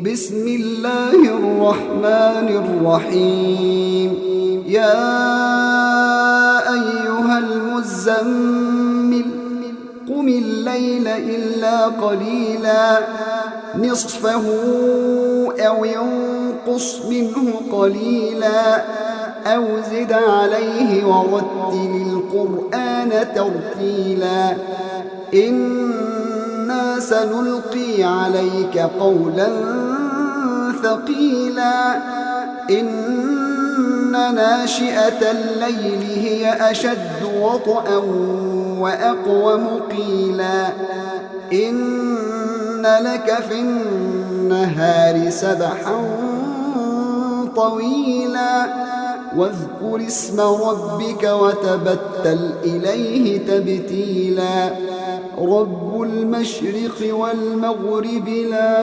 بسم الله الرحمن الرحيم. يا أيها المزمل قم الليل إلا قليلا نصفه أو ينقص منه قليلا أو زد عليه ورتل القرآن ترتيلا إنا سنلقي عليك قولا ثقيلا إن ناشئة الليل هي أشد وطئا وأقوم قيلا إن لك في النهار سبحا طويلا واذكر اسم ربك وتبتل إليه تبتيلا رب المشرق والمغرب لا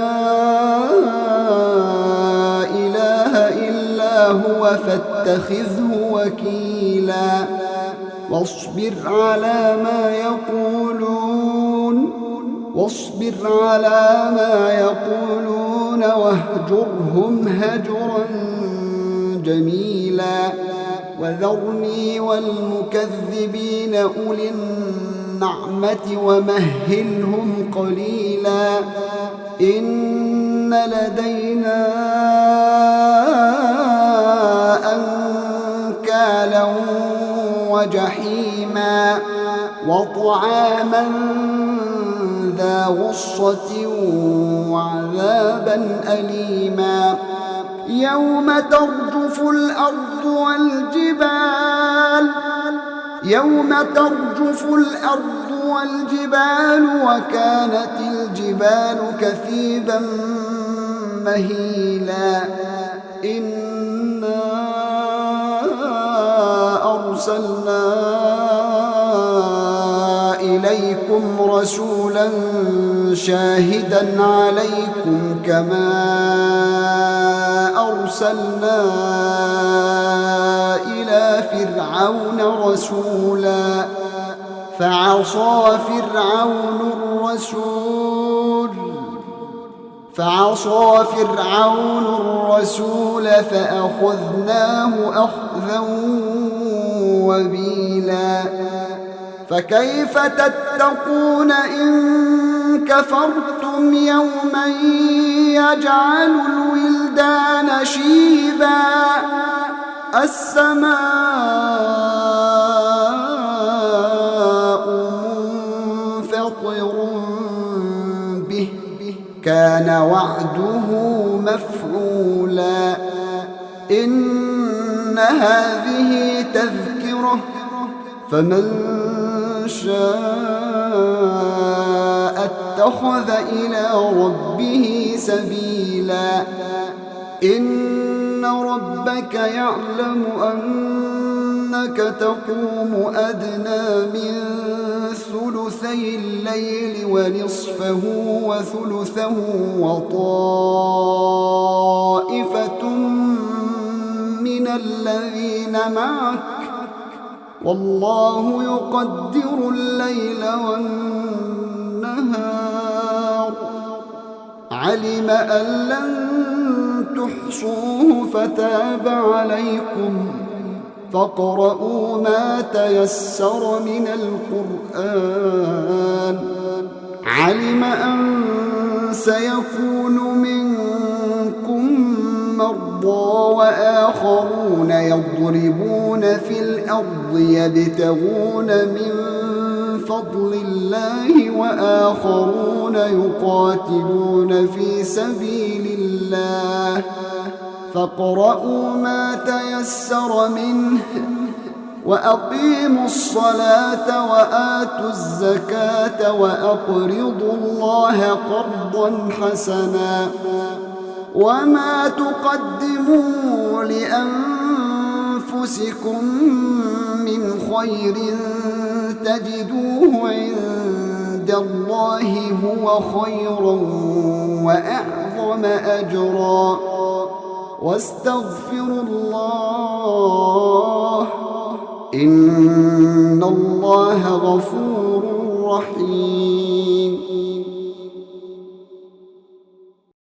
إله إلا هو فاتخذه وكيلا واصبر على ما يقولون واهجرهم هجرا جميلا وذرني والمكذبين أولي النعمة ومهلهم قليلا إن لدينا أنكالا وجحيما وطعاما ذا غصة وعذابا أليما يوم ترجف الأرض والجبال وكانت الجبال كثيبا مهيلا إنا أرسلنا إليكم رسولا شاهدا عليكم كما أرسلنا إلى فرعون رسولا فعصى فرعون الرسول فأخذناه أخذا وبيلا فكيف تتقون إن كفرتم يوما يجعل الولدان شيبا السماء منفطر به كان وعده مفعولا إن هذه تذكرة فمن شاء اتخذ إلى ربه سبيلا إن ربك يعلم أنك تقوم أدنى من ثلثي الليل ونصفه وثلثه وطائفة من الذين معك والله يقدر الليل والنهار علم أن لن تحصوه فتاب عليكم فاقرؤوا ما تيسر من القرآن علم أن سيكون منكم مرضى وآخرون يضربون في الأرض يبتغون من فضل الله وآخرون يقاتلون في سبيل الله فاقرؤوا ما تيسر منه وأقيموا الصلاة وآتوا الزكاة وأقرضوا الله قرضا حسنا وما تقدموا لأنفسكم من خير تجدوه عند الله هو خيرا وأعظم أجرا واستغفروا الله إن الله غفور رحيم